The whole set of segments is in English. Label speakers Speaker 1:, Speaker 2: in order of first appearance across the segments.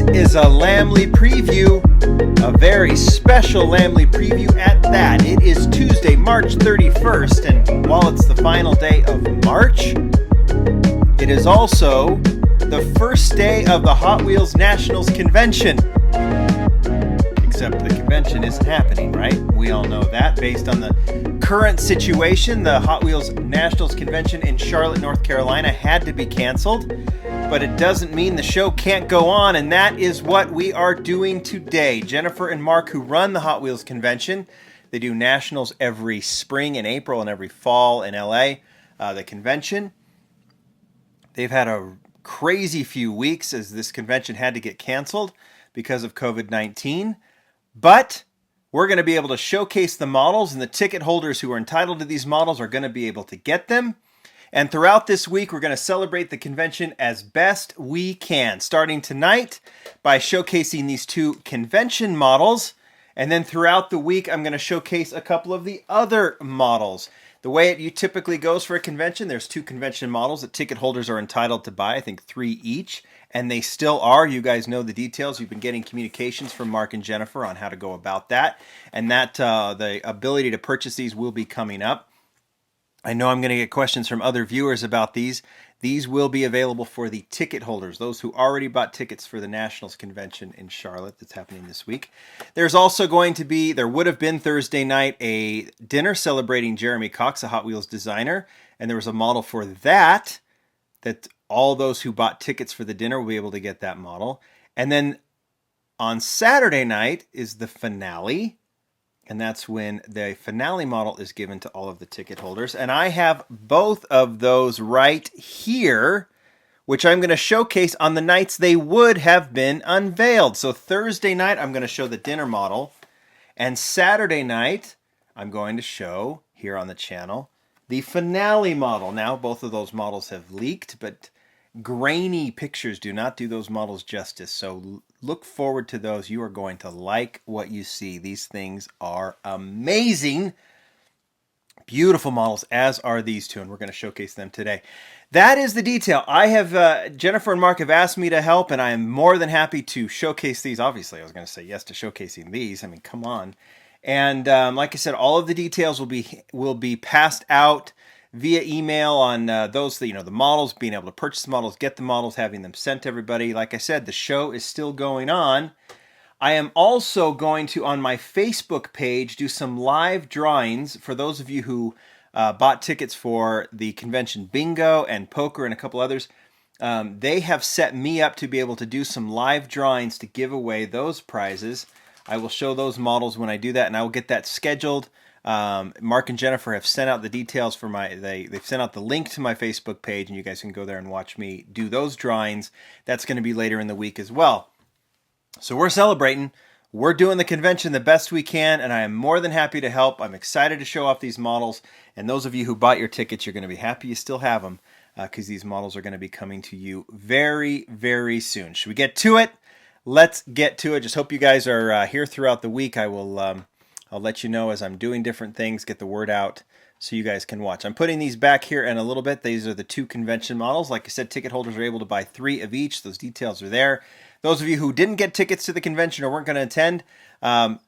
Speaker 1: is a Lamley preview, a very special Lamley preview at that. It is Tuesday, March 31st, and while it's the final day of March, it is also the first day of the Hot Wheels Nationals Convention. Except the convention isn't happening, right? We all know that. Based on the current situation, the Hot Wheels Nationals Convention in Charlotte, North Carolina had to be canceled. But it doesn't mean the show can't go on, and that is what we are doing today. Jennifer and Mark, who run the Hot Wheels Convention, they do nationals every spring in April and every fall in LA. The convention, they've had a crazy few weeks as this convention had to get canceled because of COVID-19. But we're going to be able to showcase the models, and the ticket holders who are entitled to these models are going to be able to get them. And throughout this week, we're going to celebrate the convention as best we can, starting tonight by showcasing these two convention models. And then throughout the week, I'm going to showcase a couple of the other models. The way it typically goes for a convention, there's two convention models that ticket holders are entitled to buy, I think 3 each. And they still are. You guys know the details. You've been getting communications from Mark and Jennifer on how to go about that. And that the ability to purchase these will be coming up. I know I'm going to get questions from other viewers about these. These will be available for the ticket holders, those who already bought tickets for the Nationals Convention in Charlotte that's happening this week. There's also going to be, there would have been Thursday night, a dinner celebrating Jeremy Cox, a Hot Wheels designer, and there was a model for that all those who bought tickets for the dinner will be able to get that model. And then on Saturday night is the finale. And that's when the finale model is given to all of the ticket holders. And I have both of those right here, which I'm going to showcase on the nights they would have been unveiled. So Thursday night, I'm going to show the dinner model. And Saturday night, I'm going to show here on the channel the finale model. Now, both of those models have leaked, but grainy pictures do not do those models justice. So look forward to those. You are going to like what you see. These things are amazing. Beautiful models, as are these two, and we're going to showcase them today. That is the detail. I have Jennifer and Mark have asked me to help, and I am more than happy to showcase these. Obviously, I was going to say yes to showcasing these. I mean, come on. And like I said, all of the details will be passed out via email on those, the models, being able to purchase the models, get the models, having them sent to everybody. Like I said, the show is still going on. I am also going to, on my Facebook page, do some live drawings for those of you who bought tickets for the convention bingo and poker and a couple others. They have set me up to be able to do some live drawings to give away those prizes. I will show those models when I do that, and I will get that scheduled. Mark and Jennifer have sent out the details for they've sent out the link to my Facebook page, and you guys can go there and watch me do those drawings. That's going to be later in the week as well. So we're celebrating. We're doing the convention the best we can, and I am more than happy to help. I'm excited to show off these models, and those of you who bought your tickets, you're going to be happy you still have them, because these models are going to be coming to you very, very soon. Should we get to it? Let's get to it. Just hope you guys are here throughout the week. I'll let you know as I'm doing different things, get the word out so you guys can watch. I'm putting these back here in a little bit. These are the two convention models. Like I said, ticket holders are able to buy 3 of each. Those details are there. Those of you who didn't get tickets to the convention or weren't going to attend, I'll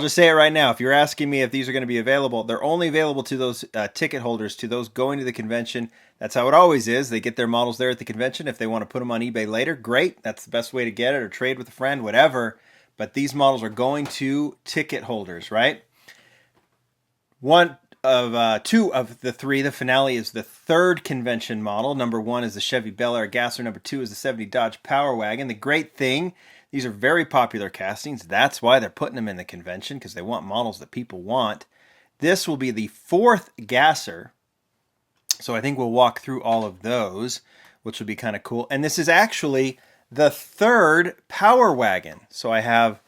Speaker 1: just say it right now. If you're asking me if these are going to be available, they're only available to those ticket holders, to those going to the convention. That's how it always is. They get their models there at the convention. If they want to put them on eBay later, great. That's the best way to get it, or trade with a friend, whatever. But these models are going to ticket holders, right? 2 of the 3. The finale is the 3rd convention model. Number 1 is the Chevy Bel Air Gasser. Number 2 is the 70 Dodge Power Wagon. The great thing, these are very popular castings. That's why they're putting them in the convention, because they want models that people want. This will be the 4th Gasser. So I think we'll walk through all of those, which will be kind of cool. And this is actually the 3rd Power Wagon. So I have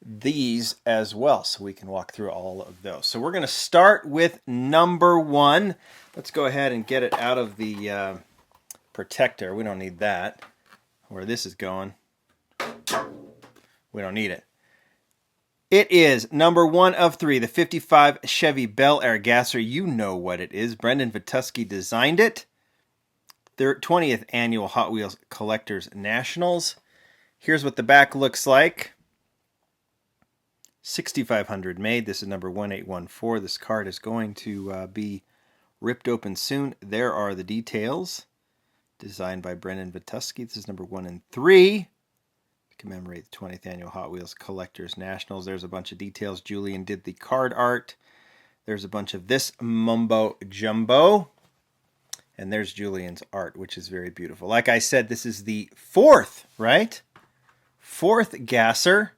Speaker 1: these as well, so we can walk through all of those. So we're going to start with number 1. Let's go ahead and get it out of the protector. We don't need that. Where this is going, we don't need it. It is number 1 of 3, the 55 Chevy Bel Air Gasser. You know what it is. Brendan Vituski designed it. Their 20th annual Hot Wheels Collectors Nationals. Here's what the back looks like. 6,500 made. This is number 1814. This card is going to be ripped open soon. There are the details. Designed by Brennan Vituski. This is number 1 in 3. To commemorate the 20th Annual Hot Wheels Collectors Nationals. There's a bunch of details. Julian did the card art. There's a bunch of this mumbo jumbo. And there's Julian's art, which is very beautiful. Like I said, this is the fourth, right? Fourth gasser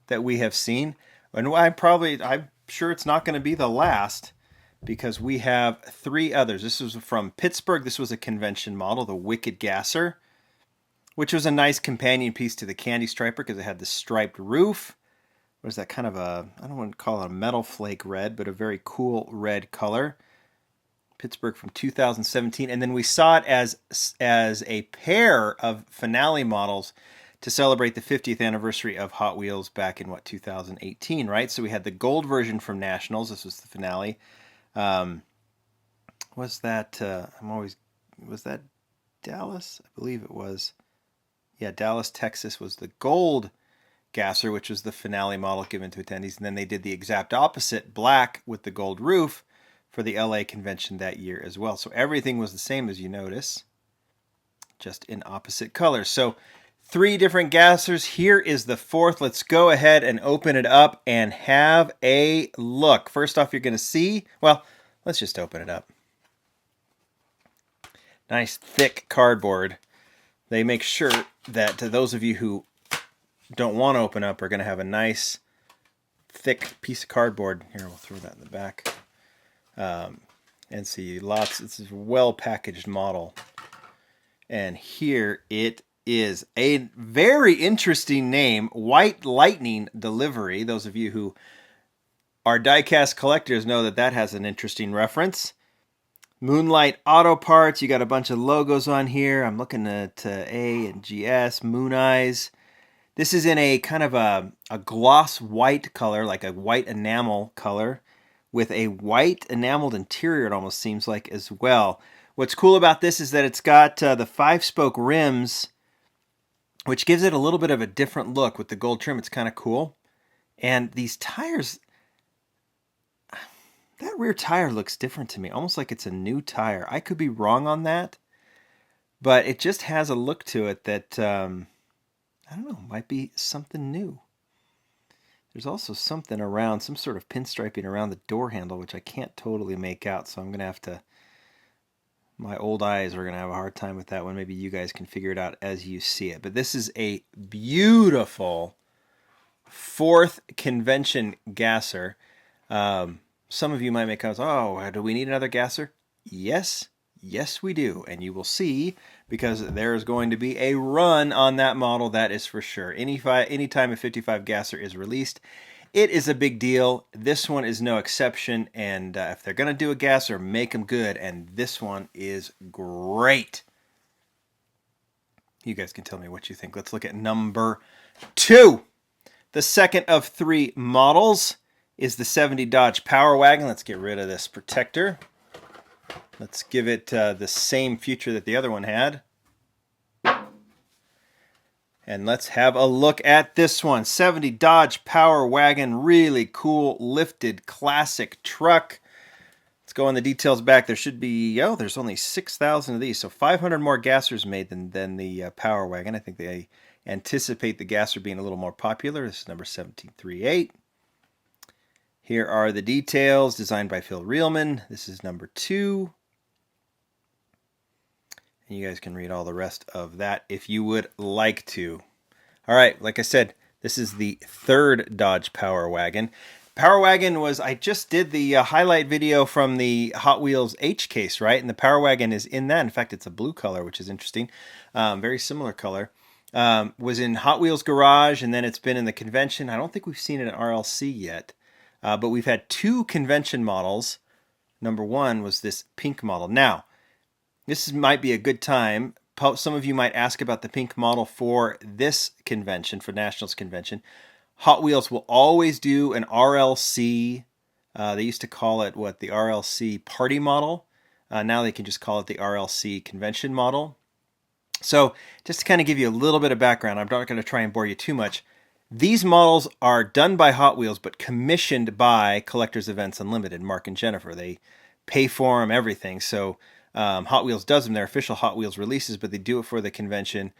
Speaker 1: that we have seen. And I'm sure it's not going to be the last, because we have 3 others. This was from Pittsburgh. This was a convention model, the Wicked Gasser, which was a nice companion piece to the Candy Striper because it had the striped roof. What is that, kind of a, I don't want to call it a metal flake red, but a very cool red color. Pittsburgh from 2017. And then we saw it as a pair of finale models to celebrate the 50th anniversary of Hot Wheels back in, 2018, right? So we had the gold version from Nationals. This was the finale. Was that Dallas? I believe it was. Yeah, Dallas, Texas was the gold gasser, which was the finale model given to attendees. And then they did the exact opposite, black with the gold roof, for the LA convention that year as well. So everything was the same, as you notice, just in opposite colors. So 3 different gassers. Here is the 4th. Let's go ahead and open it up and have a look. First off, you're going to see, well, let's just open it up. Nice thick cardboard. They make sure that those of you who don't want to open up are going to have a nice thick piece of cardboard. Here, we'll throw that in the back. And see this is a well-packaged model. And here it is. A very interesting name, White Lightning Delivery. Those of you who are diecast collectors know that has an interesting reference. Moonlight Auto Parts. You got a bunch of logos on here. I'm looking at A and GS, Moon Eyes. This is in a kind of a gloss white color, like a white enamel color, with a white enameled interior, it almost seems like, as well. What's cool about this is that it's got the 5-spoke rims, which gives it a little bit of a different look with the gold trim. It's kind of cool. And these tires, that rear tire looks different to me, almost like it's a new tire. I could be wrong on that, but it just has a look to it that, I don't know, might be something new. There's also something around, some sort of pinstriping around the door handle, which I can't totally make out, so I'm going to have to, my old eyes are going to have a hard time with that one. Maybe you guys can figure it out as you see it. But this is a beautiful 4th convention gasser. Some of you might make comments, oh, do we need another gasser? Yes, we do. And you will see, because there's going to be a run on that model, that is for sure. Anytime a 55 gasser is released, it is a big deal. This one is no exception. And if they're going to do a gasser, make them good. And this one is great. You guys can tell me what you think. Let's look at number 2. The second of 3 models is the 70 Dodge Power Wagon. Let's get rid of this protector. Let's give it the same feature that the other one had. And let's have a look at this one. 70 Dodge Power Wagon. Really cool, lifted, classic truck. Let's go on the details back. There should be, there's only 6,000 of these. So 500 more gassers made than the Power Wagon. I think they anticipate the gasser being a little more popular. This is number 1738. Here are the details, designed by Phil Reelman. This is number 2. And you guys can read all the rest of that if you would like to. All right, like I said, this is the 3rd Dodge Power Wagon. Power Wagon was, I just did the highlight video from the Hot Wheels H case, right? And the Power Wagon is in that. In fact, it's a blue color, which is interesting. Very similar color. Was in Hot Wheels Garage, and then it's been in the convention. I don't think we've seen it at RLC yet. But we've had 2 convention models. Number 1 was this pink model. Now, this might be a good time. Some of you might ask about the pink model for this convention, for Nationals Convention. Hot Wheels will always do an RLC. They used to call it, the RLC Party model. Now they can just call it the RLC Convention model. So just to kind of give you a little bit of background, I'm not going to try and bore you too much. These models are done by Hot Wheels, but commissioned by Collectors Events Unlimited, Mark and Jennifer. They pay for them, everything. So Hot Wheels does them. They're official Hot Wheels releases, but they do it for the convention.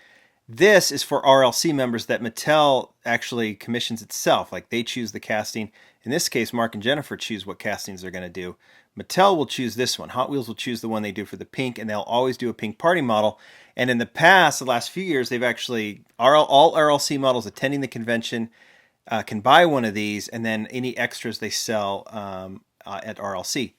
Speaker 1: This is for RLC members that Mattel actually commissions itself. Like they choose the casting. In this case, Mark and Jennifer choose what castings they're going to do. Mattel will choose this one. Hot Wheels will choose the one they do for the pink, and they'll always do a pink party model. And in the past, the last few years, they've actually, all RLC models attending the convention can buy one of these, and then any extras they sell at RLC.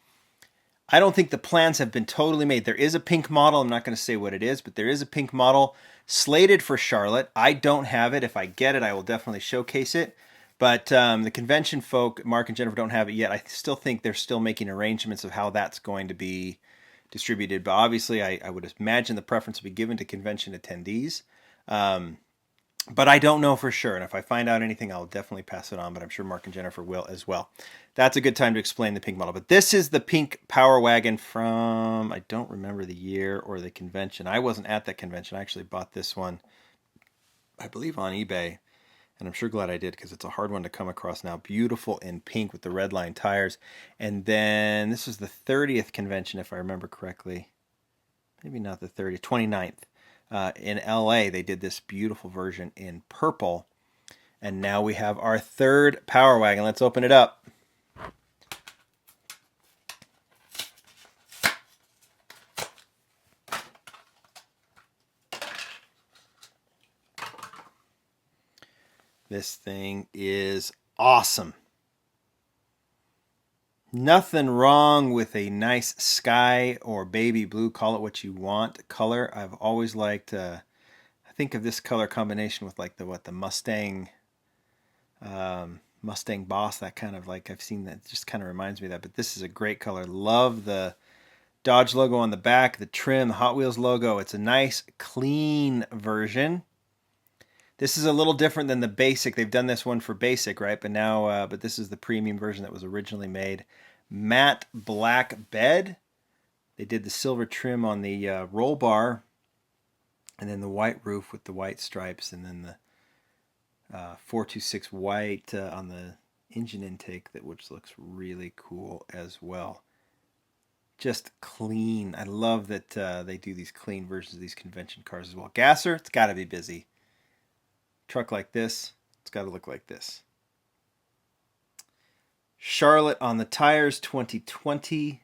Speaker 1: I don't think the plans have been totally made. There is a pink model. I'm not going to say what it is, but there is a pink model slated for Charlotte. I don't have it. If I get it, I will definitely showcase it. But the convention folk, Mark and Jennifer, don't have it yet. I still think they're still making arrangements of how that's going to be distributed. But obviously, I would imagine the preference will be given to convention attendees. But I don't know for sure. And if I find out anything, I'll definitely pass it on. But I'm sure Mark and Jennifer will as well. That's a good time to explain the pink model. But this is the pink Power Wagon from, I don't remember the year or the convention. I wasn't at that convention. I actually bought this one, I believe, on eBay. And I'm sure glad I did because it's a hard one to come across now. Beautiful in pink with the red line tires. And then this was the 30th convention, if I remember correctly. Maybe not the 30th, 29th. In LA, they did this beautiful version in purple. And now we have our third Power Wagon. Let's open it up. This thing is awesome. Nothing wrong with a nice sky or baby blue, call it what you want, color. I've always liked, I think of this color combination with like the Mustang, Mustang Boss, that kind of like, I've seen that, just kind of reminds me of that, but this is a great color. Love the Dodge logo on the back, the trim, the Hot Wheels logo. It's a nice, clean version. This is a little different than the basic. They've done this one for basic, right? But now, but this is the premium version that was originally made. Matte black bed. They did the silver trim on the roll bar, and then the white roof with the white stripes, and then the 426 white on the engine intake, which looks really cool as well. Just clean. I love that they do these clean versions of these convention cars as well. Gasser, it's got to be busy. Truck like this, it's got to look like this. Charlotte on the tires, 2020.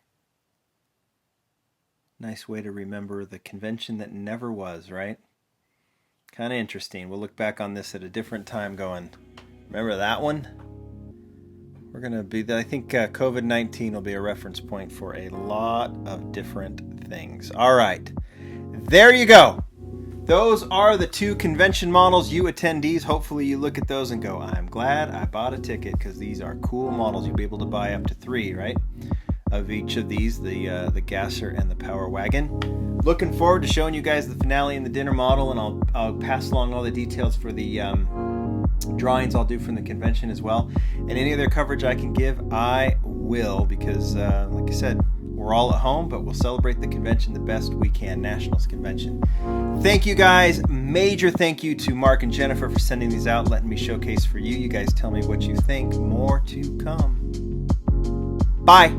Speaker 1: Nice way to remember the convention that never was, right? Kind of interesting. We'll look back on this at a different time going, remember that one? We're going to be, I think COVID-19 will be a reference point for a lot of different things. All right. There you go. Those are the two convention models, you attendees. Hopefully you look at those and go, I'm glad I bought a ticket because these are cool models. You'll be able to buy up to 3, right? Of each of these, the Gasser and the Power Wagon. Looking forward to showing you guys the finale and the dinner model, and I'll pass along all the details for the drawings I'll do from the convention as well. And any other coverage I can give, I will, because like I said, we're all at home, but we'll celebrate the convention the best we can, Nationals Convention. Thank you guys. Major thank you to Mark and Jennifer for sending these out, letting me showcase for you. You guys tell me what you think. More to come. Bye.